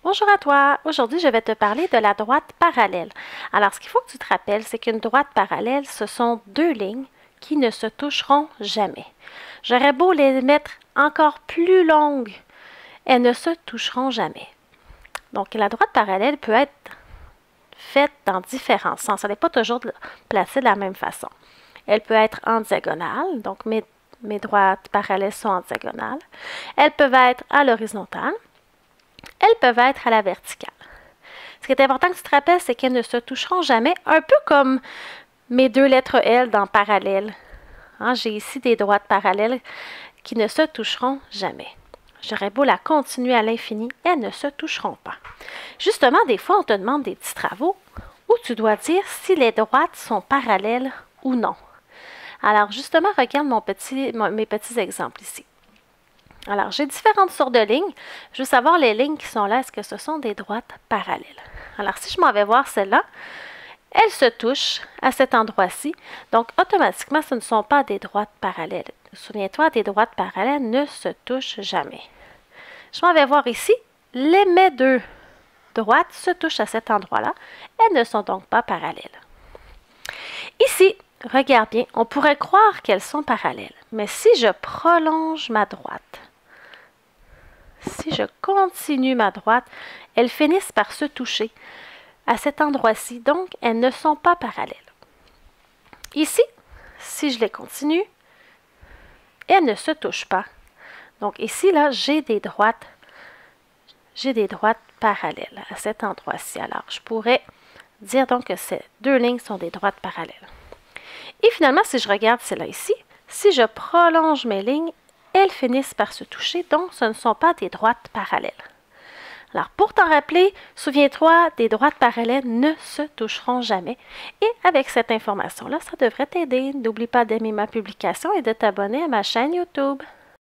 Bonjour à toi! Aujourd'hui, je vais te parler de la droite parallèle. Alors, ce qu'il faut que tu te rappelles, c'est qu'une droite parallèle, ce sont deux lignes qui ne se toucheront jamais. J'aurais beau les mettre encore plus longues, elles ne se toucheront jamais. Donc, la droite parallèle peut être faite dans différents sens. Elle n'est pas toujours placée de la même façon. Elle peut être en diagonale, donc mes droites parallèles sont en diagonale. Elles peuvent être à l'horizontale. Elles peuvent être à la verticale. Ce qui est important que tu te rappelles, c'est qu'elles ne se toucheront jamais, un peu comme mes deux lettres L dans parallèle. J'ai ici des droites parallèles qui ne se toucheront jamais. J'aurais beau la continuer à l'infini, elles ne se toucheront pas. Justement, des fois, on te demande des petits travaux où tu dois dire si les droites sont parallèles ou non. Alors, justement, regarde mes petits exemples ici. Alors, j'ai différentes sortes de lignes. Je veux savoir les lignes qui sont là, est-ce que ce sont des droites parallèles? Alors, si je m'en vais voir celle-là, elles se touchent à cet endroit-ci. Donc, automatiquement, ce ne sont pas des droites parallèles. Souviens-toi, des droites parallèles ne se touchent jamais. Je m'en vais voir ici, mes deux droites se touchent à cet endroit-là. Elles ne sont donc pas parallèles. Ici, regarde bien, on pourrait croire qu'elles sont parallèles. Mais si je prolonge ma droite, si je continue ma droite, elles finissent par se toucher à cet endroit-ci, donc elles ne sont pas parallèles. Ici, si je les continue, elles ne se touchent pas. Donc ici, là, j'ai des droites parallèles à cet endroit-ci. Alors, je pourrais dire donc que ces deux lignes sont des droites parallèles. Et finalement, si je regarde celle-là ici, si je prolonge mes lignes, elles finissent par se toucher, donc ce ne sont pas des droites parallèles. Alors, pour t'en rappeler, souviens-toi, des droites parallèles ne se toucheront jamais. Et avec cette information-là, ça devrait t'aider. N'oublie pas d'aimer ma publication et de t'abonner à ma chaîne YouTube.